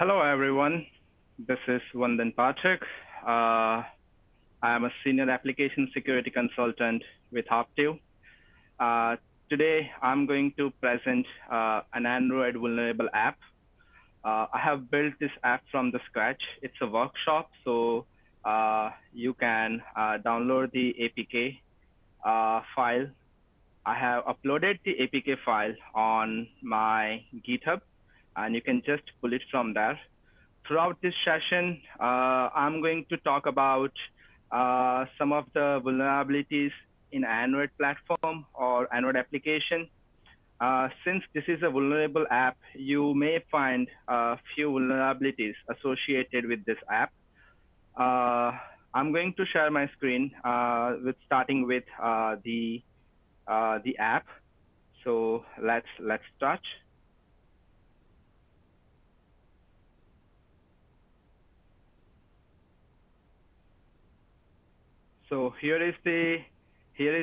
Hello, everyone. This is Vandan Pathak. I am a senior application security consultant with Optiv. Uh, Today, I'm going to present an Android vulnerable app. I have built this app from the scratch. It's a workshop, so you can download the APK file. I have uploaded the APK file on my GitHub, and you can just pull it from there. Throughout this session, I'm going to talk about some of the vulnerabilities in Android platform or Android application. Since this is a vulnerable app, you may find a few vulnerabilities associated with this app. Uh, I'm going to share my screen with starting with the app. So let's start. So here is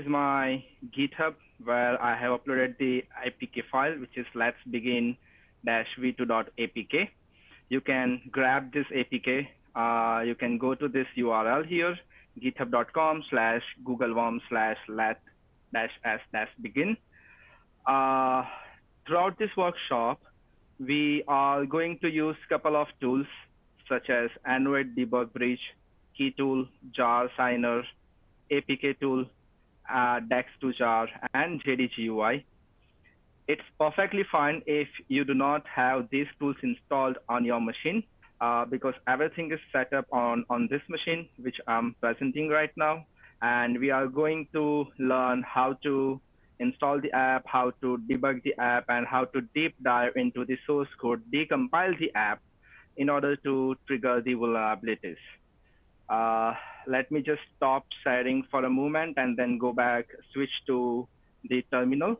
my GitHub where I have uploaded the APK file, which is let's begin -v2.apk. You can grab this APK. You can go to this URL here, github.com/googleworm/let-s-begin. Uh, Throughout this workshop, we are going to use a couple of tools such as Android Debug Bridge, Key Tool, Jar Signer, APK tool, Dex2Jar, and JDGUI. It's perfectly fine if you do not have these tools installed on your machine because everything is set up on this machine, which I'm presenting right now. And we are going to learn how to install the app, how to debug the app, and how to deep dive into the source code, decompile the app in order to trigger the vulnerabilities. Uh, Let me just stop sharing for a moment and then go back, switch to the terminal.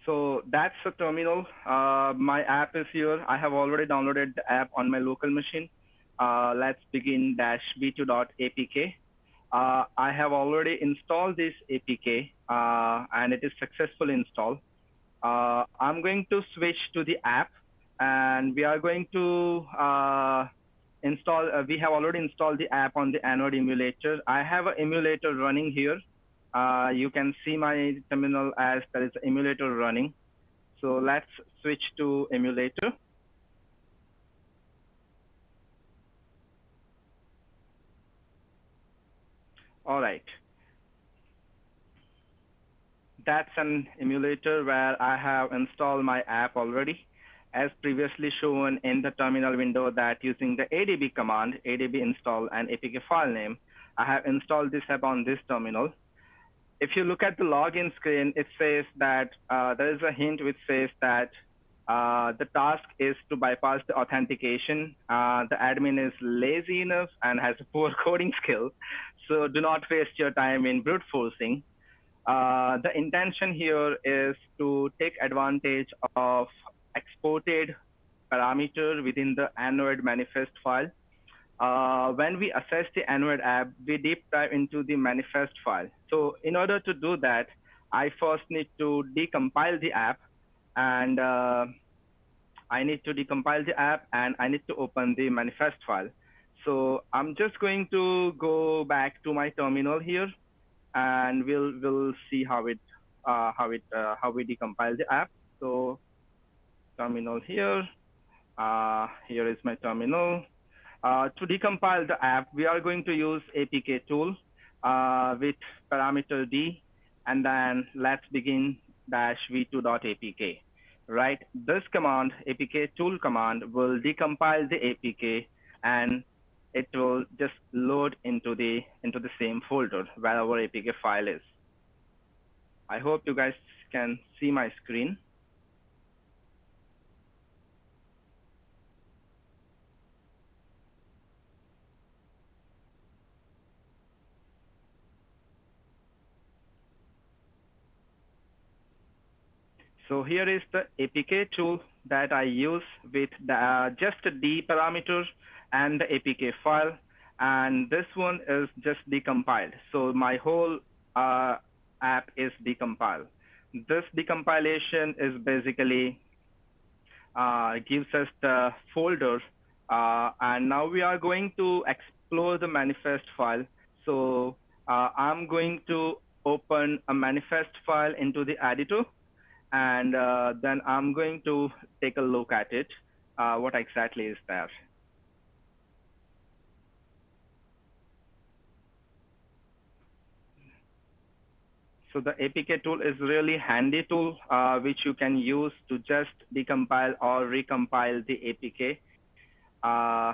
So that's the terminal. My app is here. I have already downloaded the app on my local machine. Let's begin -v2.apk. I have already installed this APK and it is successful install. I'm going to switch to the app and we are going to install, we have already installed the app on the Android emulator. I have an emulator running here. You can see my terminal as there is an emulator running. So let's switch to emulator. All right. That's an emulator where I have installed my app already. As previously shown in the terminal window that using the ADB command, ADB install and APK file name, I have installed this app on this terminal. If you look at the login screen, it says that there is a hint which says that the task is to bypass the authentication. The admin is lazy enough and has a poor coding skill, so do not waste your time in brute forcing. The intention here is to take advantage of exported parameter within the Android manifest file. When we assess the Android app, we deep dive into the manifest file. So in order to do that, I first need to decompile the app and I need to decompile the app and I need to open the manifest file. So I'm just going to go back to my terminal here and we'll see how we decompile the app. So terminal here. Here is my terminal. To decompile the app, we are going to use APK tool with parameter D, and then let's begin -v2.apk. Right, this command, APK tool command, will decompile the APK and it will just load into the same folder where our APK file is. I hope you guys can see my screen. So here is the APK tool that I use with just the parameter and the APK file. And this one is just decompiled. So my whole app is decompiled. This decompilation is basically gives us the folder. And now we are going to explore the manifest file. So I'm going to open a manifest file into the editor, and then I'm going to take a look at it. What exactly is there? So the APK tool is really handy tool, which you can use to just decompile or recompile the APK. Uh,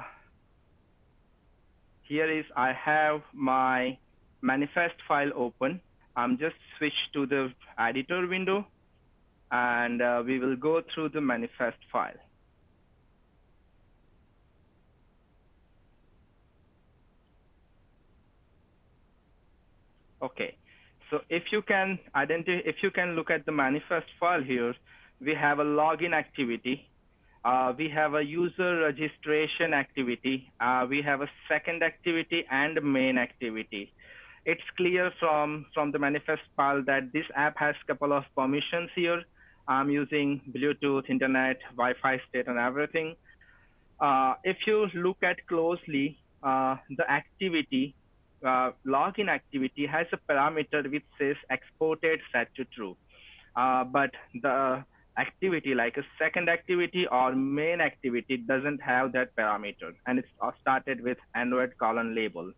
Here is I have my manifest file open. I'm just switch to the editor window, and we will go through the manifest file. Okay, so if you can look at the manifest file here, we have a login activity. We have a user registration activity. We have a second activity and a main activity. It's clear from the manifest file that this app has a couple of permissions here. I'm using Bluetooth, internet, Wi-Fi state, and everything. If you look at closely, the activity, login activity has a parameter which says exported set to true. But the activity, like a second activity or main activity, doesn't have that parameter, and it's started with Android colon label.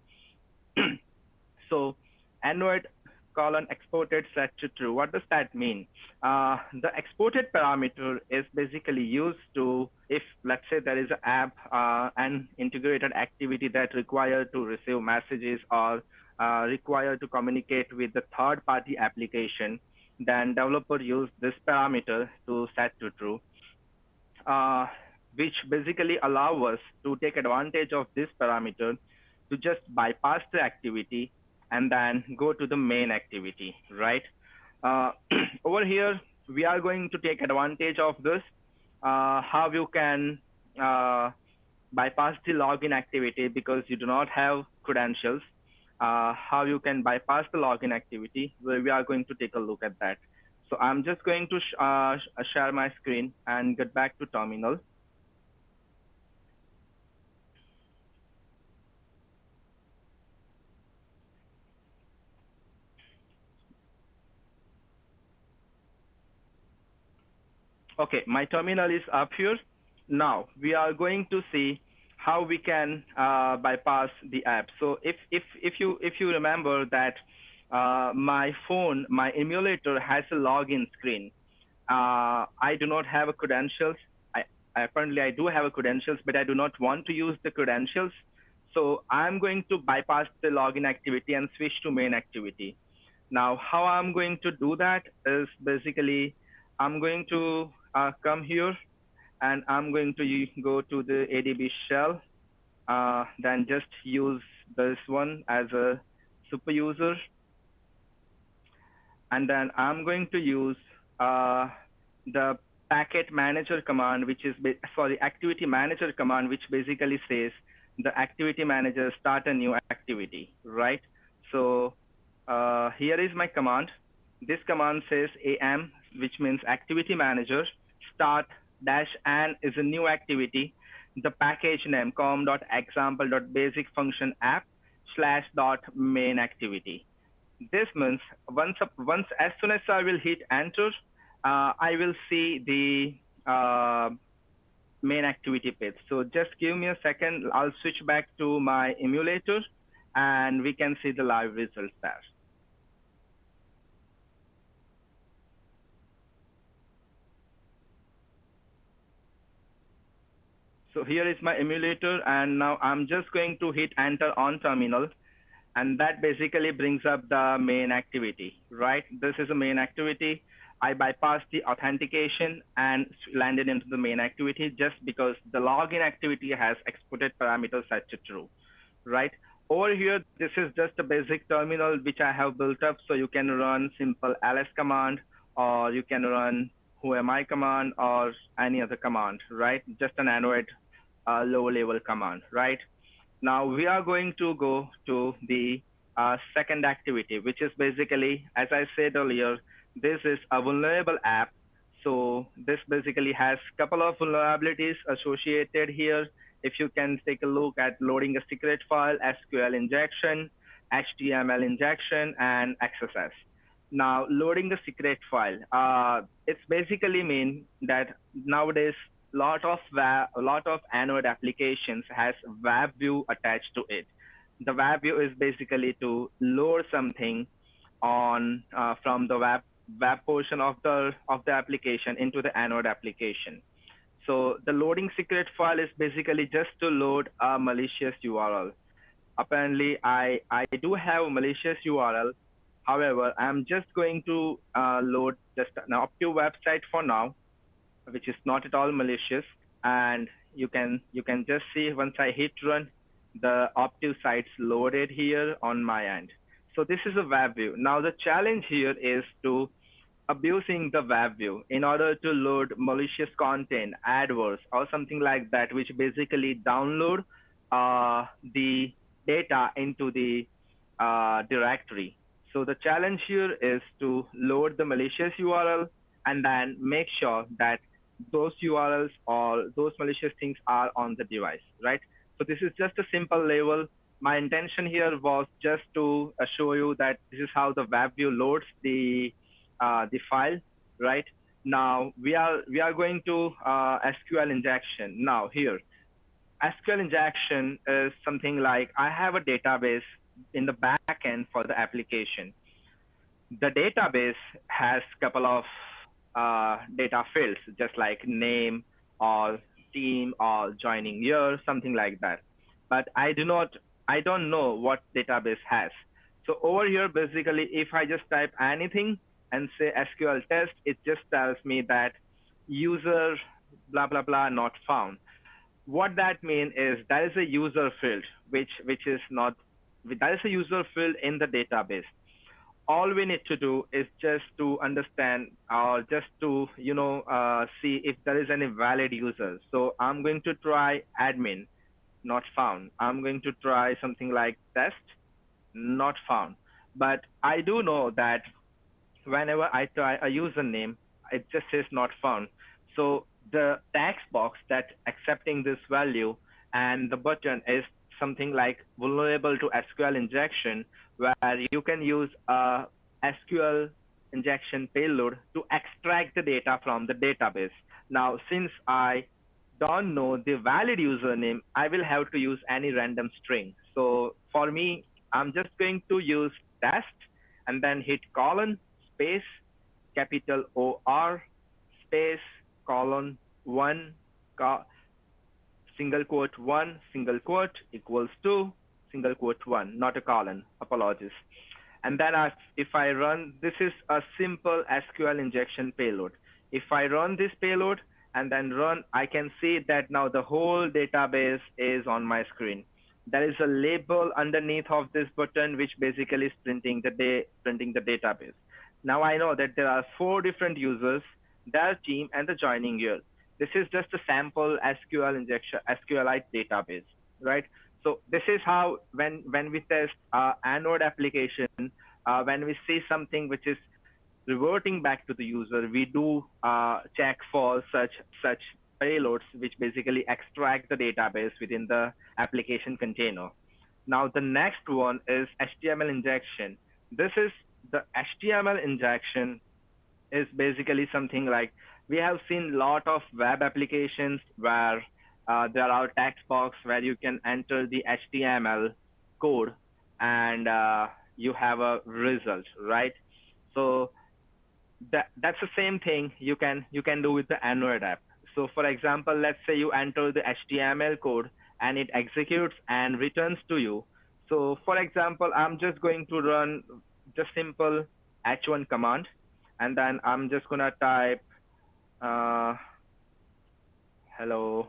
So Android colon exported set to true. What does that mean? The exported parameter is basically used to, if let's say there is an app, an integrated activity that require to receive messages or require to communicate with the third-party application, then developer use this parameter to set to true, uh, which basically allow us to take advantage of this parameter to just bypass the activity and then go to the main activity, right? Uh, Over here, we are going to take advantage of this, how you can bypass the login activity because you do not have credentials. How you can bypass the login activity, we are going to take a look at that. So I'm just going to share my screen and get back to terminal. Okay, my terminal is up here. Now we are going to see how we can bypass the app. So if you remember that my phone, my emulator has a login screen. I do not have a credentials. Apparently I do have a credentials, but I do not want to use the credentials. So I'm going to bypass the login activity and switch to main activity. Now, how I'm going to do that is basically I'm going to come here and I'm going to go to the ADB shell, then just use this one as a super user. And then I'm going to use the packet manager command, which is, sorry, activity manager command, which basically says the activity manager start a new activity, right? So here is my command. This command says AM, which means activity manager, start dash an is a new activity. The package name com.example.basic function app slash dot main activity. This means once as soon as I will hit enter, I will see the main activity page. So just give me a second. I'll switch back to my emulator and we can see the live results there. So here is my emulator, and now I'm just going to hit enter on terminal, and that basically brings up the main activity, right? This is a main activity. I bypassed the authentication and landed into the main activity just because the login activity has exported parameters set to true, right? Over here, this is just a basic terminal which I have built up, so you can run simple ls command, or you can run whoami command or any other command, right? Just an Android low level command, right? Now we are going to go to the second activity, which is basically, as I said earlier, this is a vulnerable app. So this basically has a couple of vulnerabilities associated here. If you can take a look at loading a secret file, SQL injection, HTML injection, and XSS. Now, loading the secret file, it's basically mean that nowadays a lot of Android applications has web view attached to it. The web view is basically to load something on from the web portion of the application into the Android application. So the loading secret file is basically just to load a malicious URL. Apparently, I do have a malicious URL. However, I'm just going to load just an Optiv website for now, which is not at all malicious. And you can just see once I hit run, the Optiv site's loaded here on my end. So this is a web view. Now the challenge here is to abusing the web view in order to load malicious content, adverse, or something like that, which basically download the data into the directory. So the challenge here is to load the malicious URL and then make sure that those URLs or those malicious things are on the device, right? So this is just a simple level. My intention here was just to show you that this is how the web view loads the file, right? Now we are going to SQL injection. Now here, SQL injection is something like I have a database in the backend for the application. The database has a couple of data fields, just like name or team or joining year, something like that. But I don't know what database has. So over here, basically, if I just type anything and say SQL test, it just tells me that user blah blah blah not found. What that means is that is a user field which is not that is a user field in the database. All we need to do is just to understand or just to see if there is any valid user. So I'm going to try admin, not found. I'm going to try something like test, not found. But I do know that whenever I try a username, it just says not found. So the text box that accepting this value and the button is something like vulnerable to SQL injection, where you can use a SQL injection payload to extract the data from the database. Now, since I don't know the valid username, I will have to use any random string. So for me, I'm just going to use test and then hit colon space capital OR space colon 1 single quote 1 single quote equals to single quote 1, not a colon, apologies. And then if I run, this is a simple SQL injection payload. If I run this payload and then run, I can see that now the whole database is on my screen. There is a label underneath of this button, which basically is printing the database. Now I know that there are 4 different users, their team, and the joining year. This is just a sample SQL injection, SQLite database, right? So this is how when we test Android application, when we see something which is reverting back to the user, we do check for such payloads which basically extract the database within the application container. Now the next one is HTML injection. This is the HTML injection is basically something like we have seen a lot of web applications where there are text box where you can enter the HTML code and you have a result, right? So that's the same thing you can do with the Android app. So for example, let's say you enter the HTML code and it executes and returns to you. So for example, I'm just going to run just simple h1 command, and then I'm just gonna type hello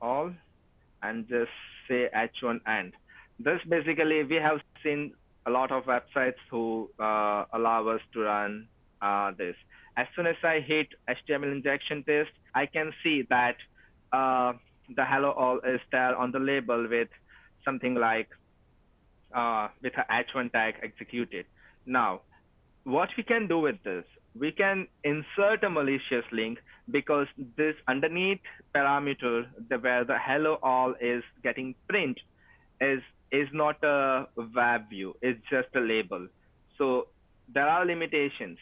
all and just say h1 end. This basically, we have seen a lot of websites who allow us to run this. As soon as I hit HTML injection test, I can see that uh, the hello all is there on the label with something like with a h1 tag executed. Now, what we can do with this, we can insert a malicious link because this underneath parameter, where the hello all is getting print, is is not a web view. It's just a label. So there are limitations.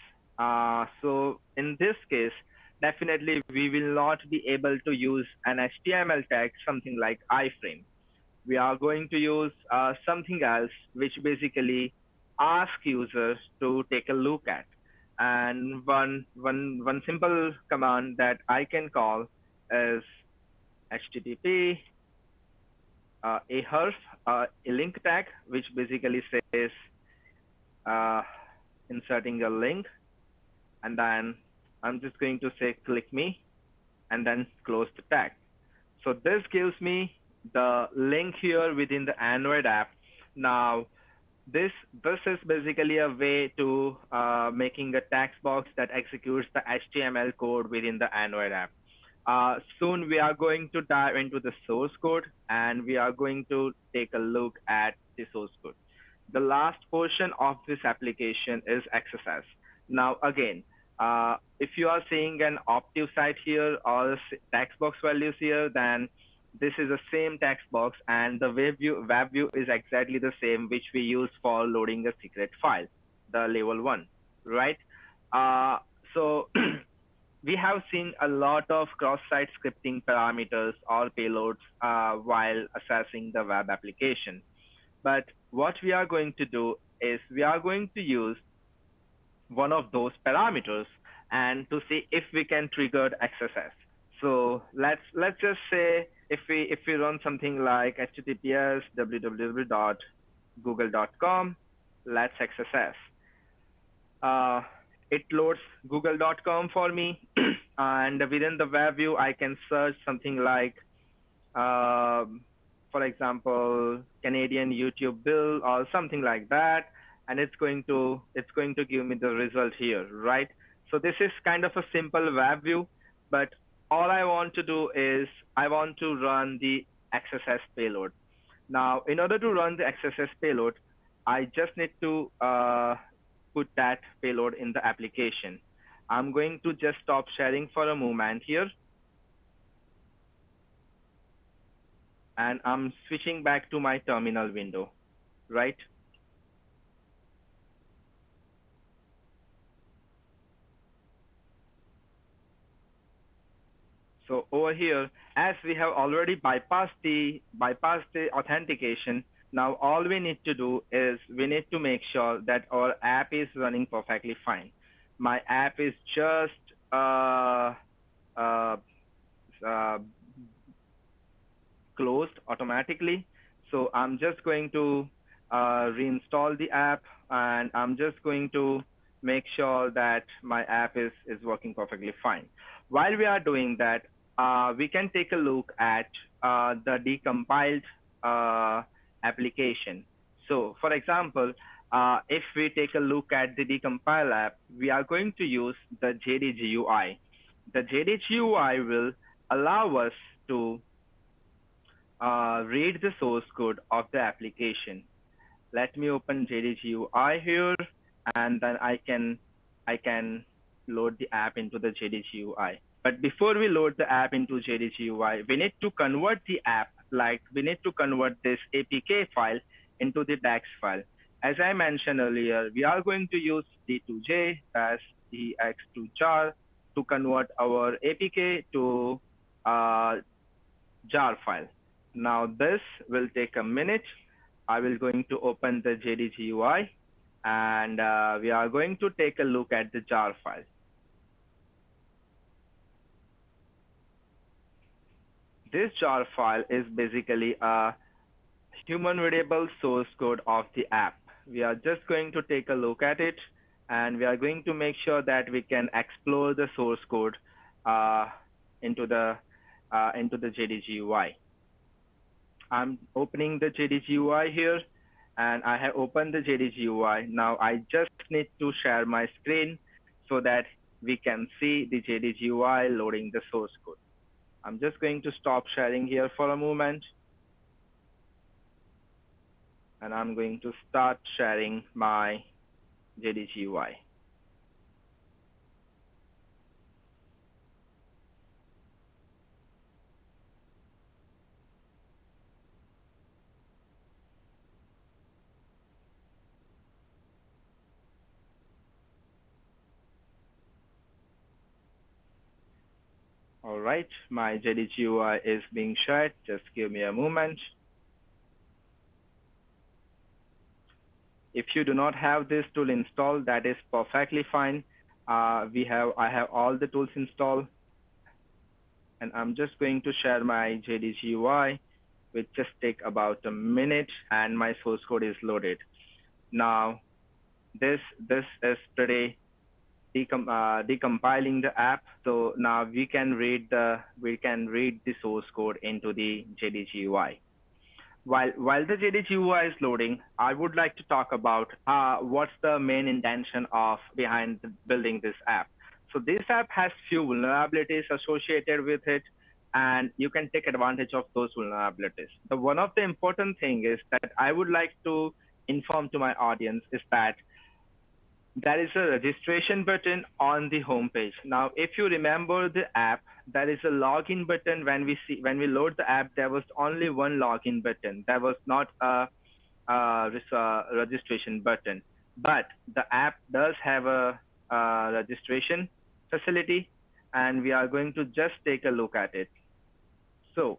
So in this case, definitely we will not be able to use an HTML tag, something like iframe. We are going to use something else, which basically ask users to take a look at. And one simple command that I can call is http ahref, a link tag, which basically says uh, inserting a link, and then I'm just going to say click me, and then close the tag. So this gives me the link here within the Android app. Now, this is basically a way to making a text box that executes the HTML code within the Android app. Soon we are going to dive into the source code, and we are going to take a look at the source code. The last portion of this application is XSS. Now again, if you are seeing an Optiv site here or text box values here, then this is the same text box, and the web view is exactly the same which we use for loading a secret file, the level 1, right? So we have seen a lot of cross-site scripting parameters or payloads while assessing the web application. But what we are going to do is we are going to use one of those parameters and to see if we can trigger XSS. So let's just say if we run something like https www.google.com, let's XSS. It loads google.com for me, and within the web view, I can search something like, for example, Canadian YouTube bill or something like that, and it's going to give me the result here, right? So this is kind of a simple web view, but all I want to do is I want to run the XSS payload. Now, in order to run the XSS payload, I just need to put that payload in the application. I'm going to just stop sharing for a moment here. And I'm switching back to my terminal window, right? So over here, as we have already bypassed the authentication, now all we need to do is we need to make sure that our app is running perfectly fine. My app is just closed automatically. So I'm just going to reinstall the app, and I'm just going to make sure that my app is working perfectly fine. While we are doing that, we can take a look at the decompiled application. So for example, if we take a look at the decompile app, we are going to use the JDGUI. The JDGUI will allow us to read the source code of the application. Let me open JDGUI here, and then I can load the app into the JDGUI. But before we load the app into JDGUI, we need to convert the app, like we need to convert this APK file into the DAX file. As I mentioned earlier, we are going to use D2J, that's DX2jar, to convert our APK to jar file. Now this will take a minute. I will going to open the JDGUI, and we are going to take a look at the jar file. This jar file is basically a human readable source code of the app. We are just going to take a look at it, and we are going to make sure that we can explore the source code into the JDGUI. I'm opening the JDGUI here, and I have opened the JDGUI. Now I just need to share my screen so that we can see the JDG UI loading the source code. I'm just going to stop sharing here for a moment, and I'm going to start sharing my JDG UI. All right, my JDG UI is being shared. Just give me a moment. If you do not have this tool installed, that is perfectly fine. I have all the tools installed, and I'm just going to share my JDG UI, which just take about a minute, and my source code is loaded. Now, this is pretty decompiling the app. So now we can read the source code into the JDG UI. While the JDG UI is loading, I would like to talk about what's the main intention of behind building this app. So this app has few vulnerabilities associated with it, and you can take advantage of those vulnerabilities. The one of the important thing is that I would like to inform to my audience is that there is a registration button on the home page. Now, if you remember the app, there is a login button. When we load the app, there was only one login button. There was not a registration button. But the app does have a registration facility, and we are going to just take a look at it. So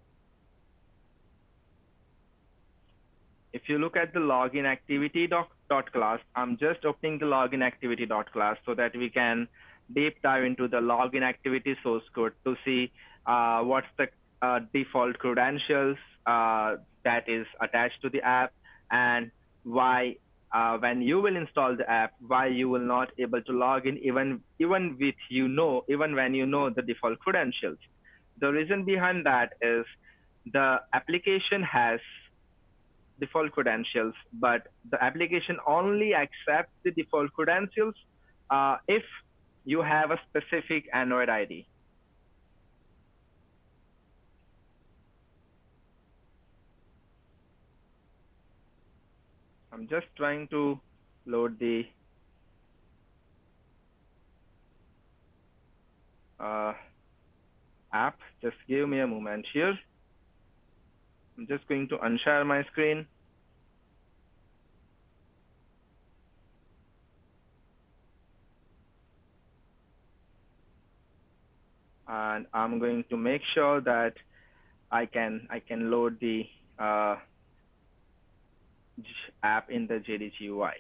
if you look at the login activity dot class, I'm just opening the login activity dot class so that we can deep dive into the login activity source code to see what's the default credentials that is attached to the app, and why when you will install the app, why you will not able to log in even when you know the default credentials. The reason behind that is the application has default credentials, but the application only accepts the default credentials if you have a specific Android ID. I'm just trying to load the app. Just give me a moment here. I'm just going to unshare my screen. And I'm going to make sure that I can load the app in the JDG UI.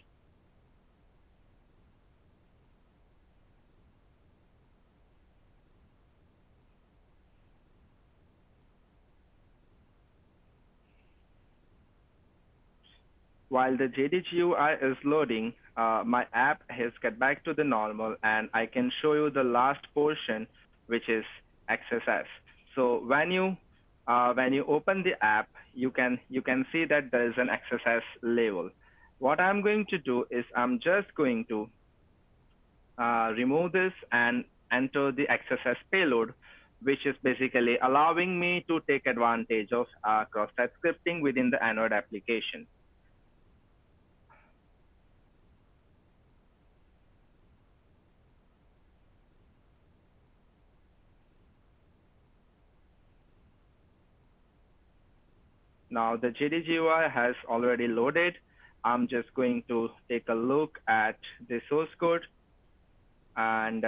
While the JDG UI is loading, my app has get back to the normal, and I can show you the last portion, which is XSS. So when you open the app, you can see that there is an XSS label. What I'm going to do is I'm just going to remove this and enter the XSS payload, which is basically allowing me to take advantage of cross-site scripting within the Android application. Now the JDG UI has already loaded. I'm just going to take a look at the source code, and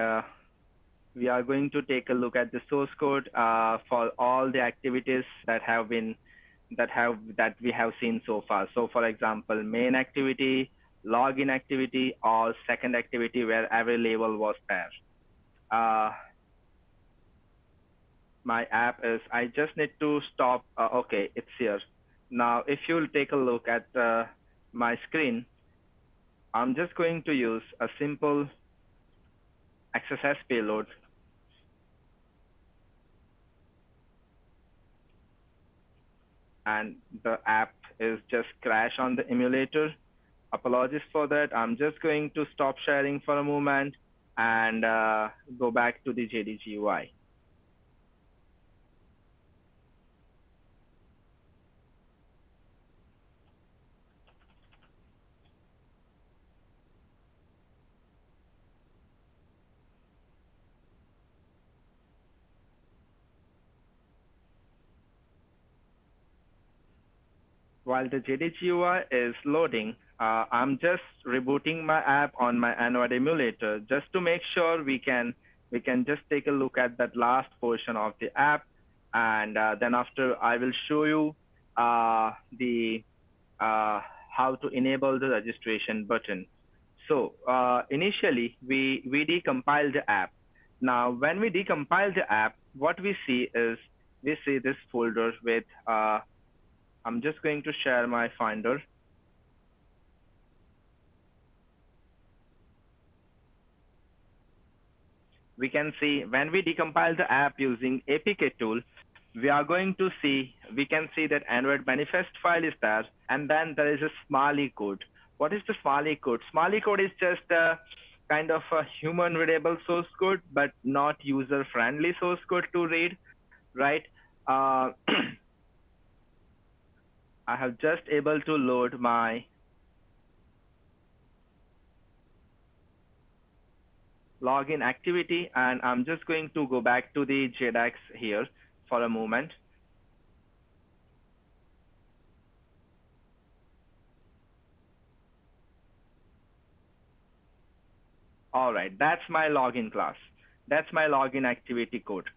we are going to take a look at the source code for all the activities that we have seen so far. So for example, main activity, login activity, or second activity where every label was there. My app is, I just need to stop. Okay, it's here. Now, if you'll take a look at my screen, I'm just going to use a simple XSS payload. And the app is just crashed on the emulator. Apologies for that. I'm just going to stop sharing for a moment, and go back to the JDG UI. While the JDG UI is loading, I'm just rebooting my app on my Android emulator just to make sure we can just take a look at that last portion of the app, and then after I will show you the how to enable the registration button. So initially we decompile the app. Now when we decompile the app, what we see is we see this folder with I'm just going to share my Finder. We can see when we decompile the app using APK tool, we can see that Android manifest file is there, and then there is a Smalley code. What is the Smalley code? Smalley code is just a kind of a human readable source code, but not user friendly source code to read, right? Uh, I have just able to load my login activity, and I'm just going to go back to the JDAX here for a moment. All right, that's my login class. That's my login activity code.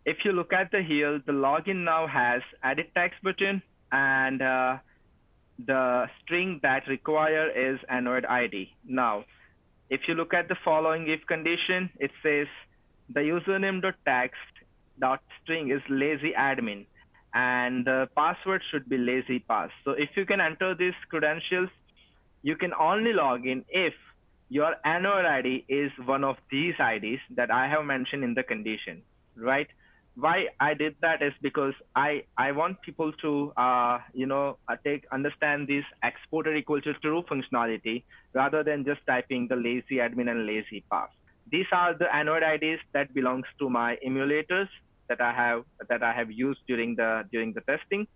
If you look at the here, the login now has edit text button, and the string that require is Android ID. Now, if you look at the following if condition, it says the username.text.string is lazy admin, and the password should be lazy pass. So if you can enter these credentials, you can only log in if your Android ID is one of these IDs that I have mentioned in the condition, right? Why I did that is because I want people to understand this exporter equal to true functionality rather than just typing the lazy admin and lazy pass. These are the Android IDs that belongs to my emulators that I have used during the testing.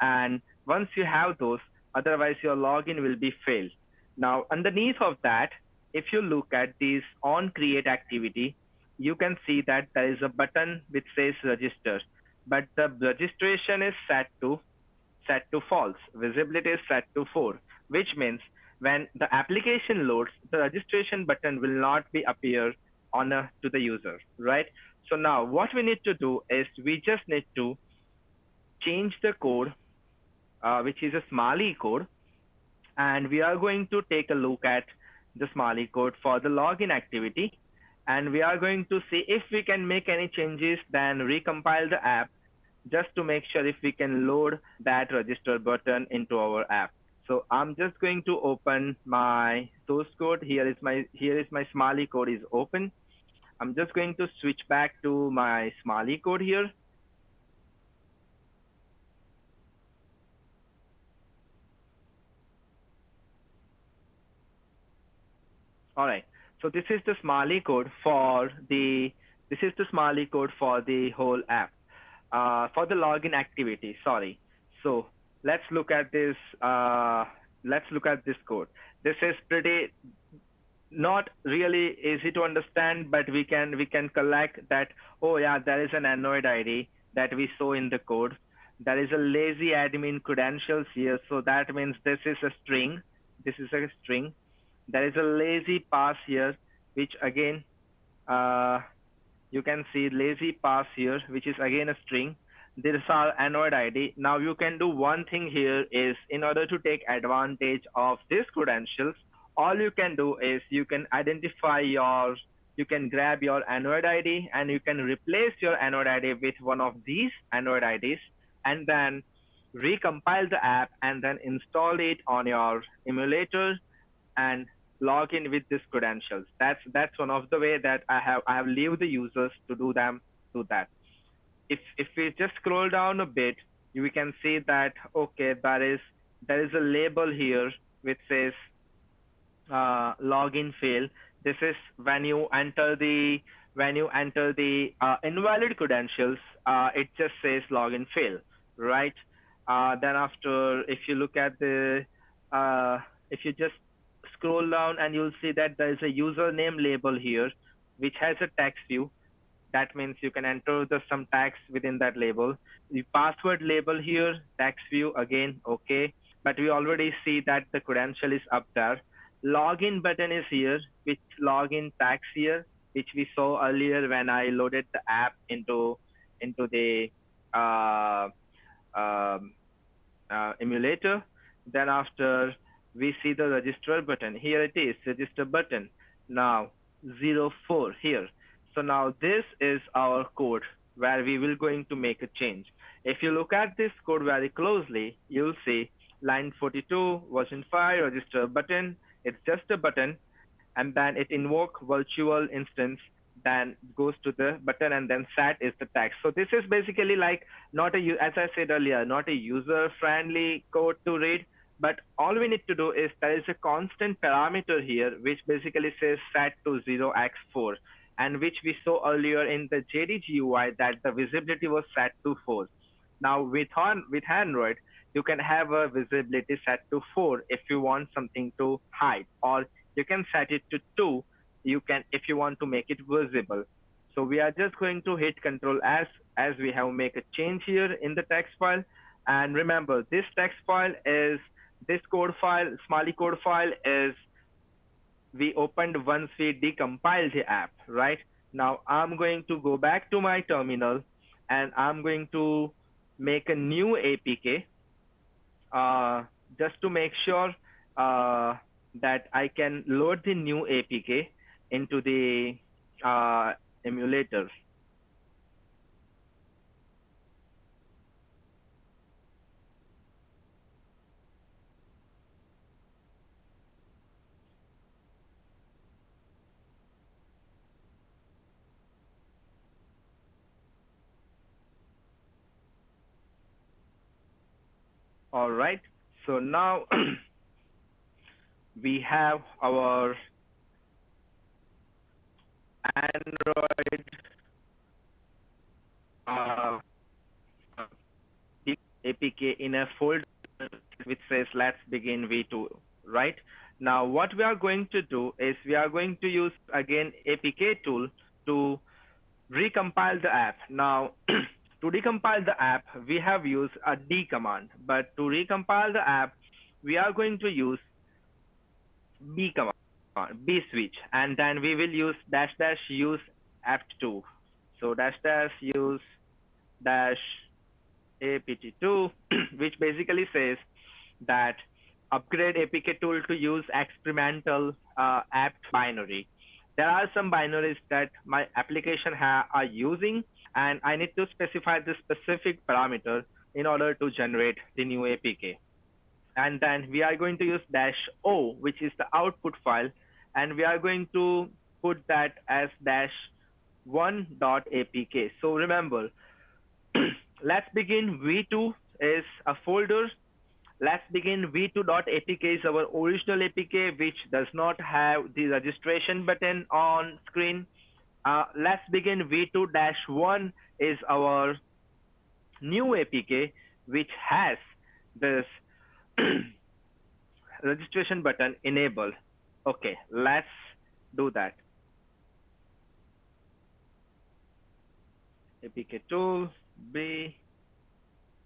And once you have those, otherwise your login will be failed. Now, underneath of that, if you look at this on create activity, you can see that there is a button which says register, but the registration is set to false. Visibility is set to 4, which means when the application loads, the registration button will not be appear to the user, right? So now what we need to do is we just need to change the code, which is a Smalley code, and we are going to take a look at the Smalley code for the login activity, and we are going to see if we can make any changes, then recompile the app just to make sure if we can load that register button into our app. So I'm just going to open my source code. Here is my Smalley code is open. I'm just going to switch back to my Smalley code here. All right. So this is the Smalley code for the whole app. For the login activity, sorry. So let's look at this. Let's look at this code. This is pretty not really easy to understand, but we can collect that. Oh yeah, there is an Android ID that we saw in the code. There is a lazy admin credentials here, so that means this is a string. This is a string. There is a lazy pass here, which again uh, you can see lazy pass here, which is again a string. This is our Android ID. Now you can do one thing here is in order to take advantage of these credentials, all you can do is you can grab your Android ID and you can replace your Android ID with one of these Android IDs, and then recompile the app and then install it on your emulator and log in with these credentials. That's one of the way that I have leave the users to do that. If we just scroll down a bit, we can see that okay, there is a label here which says login fail. This is when you enter the invalid credentials, it just says login fail, right? Then after, if you look at the uh, if you just scroll down, and you'll see that there is a username label here, which has a text view. That means you can enter some tags within that label. The password label here, text view again, okay. But we already see that the credential is up there. Login button is here, which login tags here, which we saw earlier when I loaded the app into the uh, um, emulator. Then after, we see the register button. Here it is, register button. Now 04 here. So now this is our code where we will going to make a change. If you look at this code very closely, you'll see line 42, version 5, register button. It's just a button, and then it invoke virtual instance, then goes to the button, and then sat is the text. So this is basically like not a, as I said earlier, not a user friendly code to read, but all we need to do is there is a constant parameter here which basically says set to 0x4, and which we saw earlier in the JDG UI that the visibility was set to 4. Now with Android, you can have a visibility set to 4 if you want something to hide, or you can set it to 2, you can, if you want to make it visible. So we are just going to hit Control S as we have make a change here in the text file. And remember, this text file is, this code file, Smiley code file is, we opened once we decompiled the app, right? Now I'm going to go back to my terminal, and I'm going to make a new APK, just to make sure that I can load the new APK into the emulator. All right. So now we have our Android uh, APK in a folder which says let's begin v2, right? Now what we are going to do is we are going to use again APK tool to recompile the app. Now to decompile the app, we have used a D command, but to recompile the app, we are going to use B command, B switch, and then we will use dash dash use apt2. So dash dash use dash apt2, which basically says that upgrade APK tool to use experimental apt binary. There are some binaries that my application are using, and I need to specify the specific parameter in order to generate the new APK. And then we are going to use dash O, which is the output file, and we are going to put that as dash one.apk. So remember, let's begin v2 is a folder. Let's begin v2.apk is our original APK, which does not have the registration button on screen. Let's begin v2-1 is our new APK, which has this registration button enabled. Okay, let's do that. APK tool, B,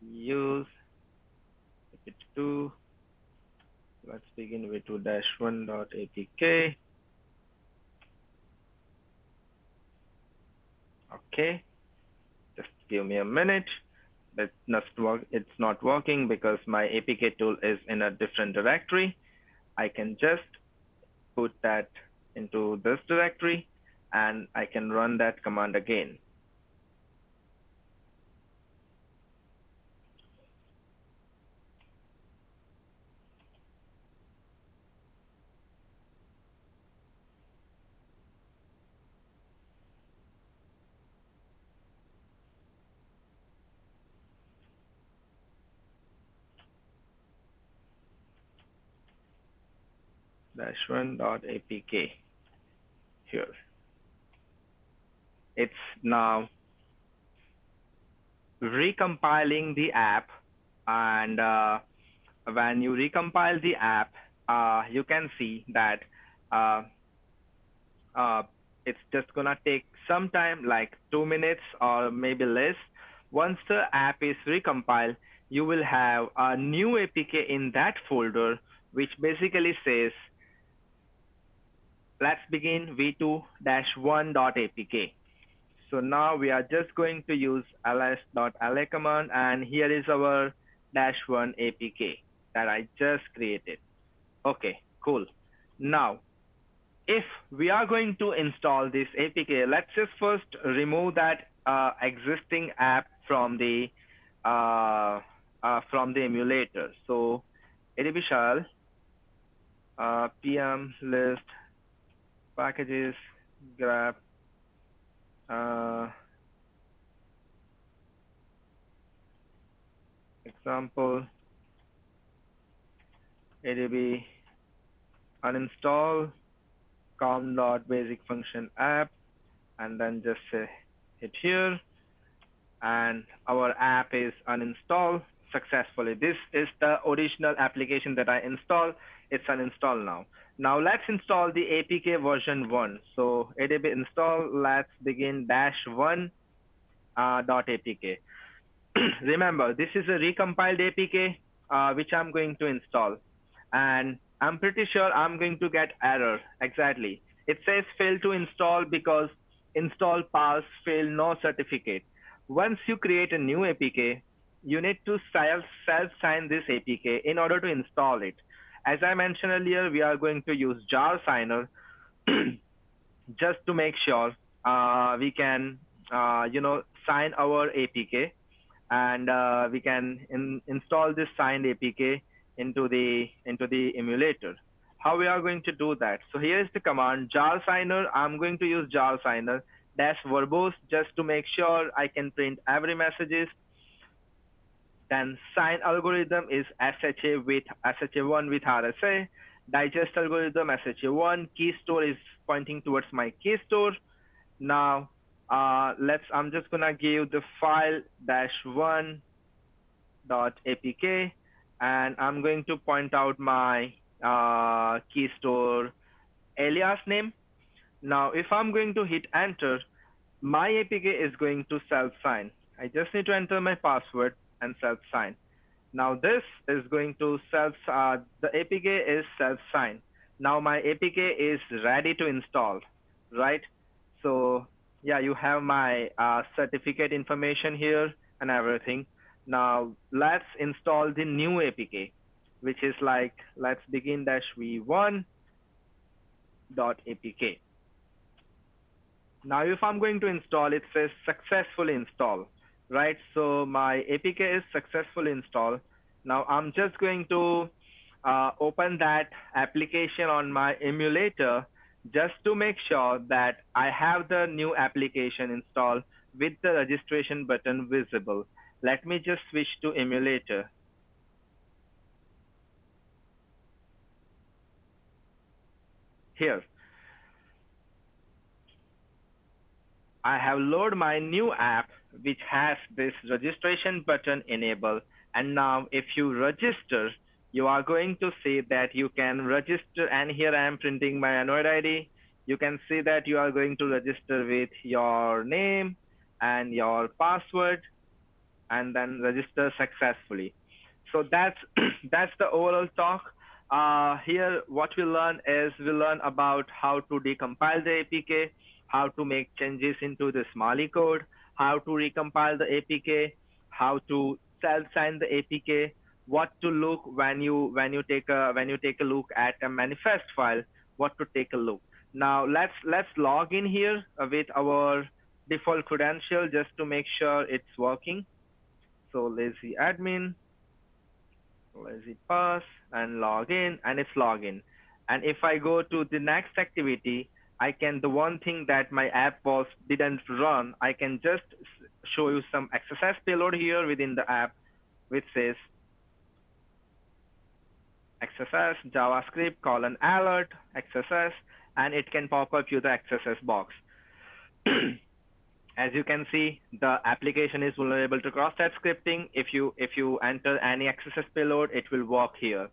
use APK2. Let's begin with 2-1.apk. Okay, just give me a minute. It's not working because my APK tool is in a different directory. I can just put that into this directory, and I can run that command again. -1.apk. here. It's now recompiling the app, and when you recompile the app, you can see that uh, uh, it's just gonna take some time, like 2 minutes or maybe less. Once the app is recompiled, you will have a new APK in that folder, which basically says, let's begin v2-1.apk. So now we are just going to use ls.la command, and here is our -1 APK that I just created. Okay, cool. Now, if we are going to install this APK, let's just first remove that existing app from the emulator. So adb shell pm list packages grab uh, example adb uninstall com.basic function app, and then just hit here, and our app is uninstalled successfully. This is the original application that I installed. It's uninstalled now. Now let's install the APK version 1. So adb install, let's begin -1 .apk. Remember, this is a recompiled APK which I'm going to install, and I'm pretty sure I'm going to get error. Exactly. It says fail to install because install pass fail no certificate. Once you create a new APK, you need to self-sign this APK in order to install it. As I mentioned earlier, we are going to use jar signer just to make sure we can, sign our APK, and we can install this signed APK into the emulator. How we are going to do that? So here is the command jar signer. I'm going to use jar signer -verbose just to make sure I can print every messages. Then sign algorithm is SHA1 with RSA. Digest algorithm SHA1. Key store is pointing towards my key store. Now I'm just gonna give the file -1.apk, and I'm going to point out my key store alias name. Now if I'm going to hit enter, my APK is going to self-sign. I just need to enter my password and self-sign. Now this is going to the APK is self-sign. Now my APK is ready to install, right? So yeah, you have my certificate information here and everything. Now let's install the new APK, which is like, let's begin -v1.apk. Now if I'm going to install, it says successfully install, right? So my APK is successfully installed. Now I'm just going to open that application on my emulator just to make sure that I have the new application installed with the registration button visible. Let me just switch to emulator. Here, I have loaded my new app which has this registration button enabled. And now if you register, you are going to see that you can register, and here I am printing my Android ID. You can see that you are going to register with your name and your password, and then register successfully. So that's that's the overall talk. Here, what we learn is we learn about how to decompile the APK, how to make changes into the Smalley code, how to recompile the APK, how to self-sign the APK, what to look when you take a look at a manifest file, what to take a look. Now let's log in here with our default credential just to make sure it's working. So lazy admin, lazy pass, and log in, and it's login. And if I go to the next activity, I can, the one thing that my app was didn't run, I can just show you some XSS payload here within the app, which says XSS JavaScript : alert XSS, and it can pop up you the XSS box. As you can see, the application is vulnerable to cross-site scripting. If you enter any XSS payload, it will work here.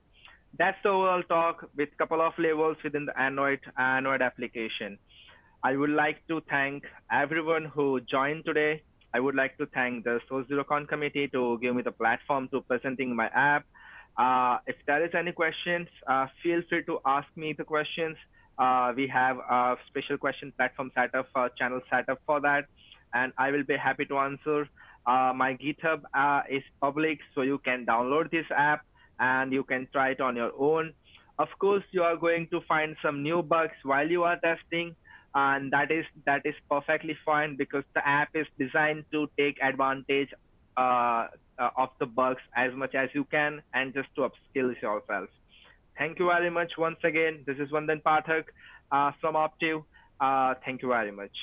That's the overall talk with couple of levels within the Android application. I would like to thank everyone who joined today. I would like to thank the SourceZeroCon committee to give me the platform to presenting my app. If there is any questions, feel free to ask me the questions. We have a special question platform setup, channel setup for that, and I will be happy to answer. My GitHub is public, so you can download this app and you can try it on your own. Of course, you are going to find some new bugs while you are testing, and that is perfectly fine because the app is designed to take advantage uh, of the bugs as much as you can and just to upskill yourself. Thank you very much once again. This is Vandan Pathak from Optiv. Thank you very much.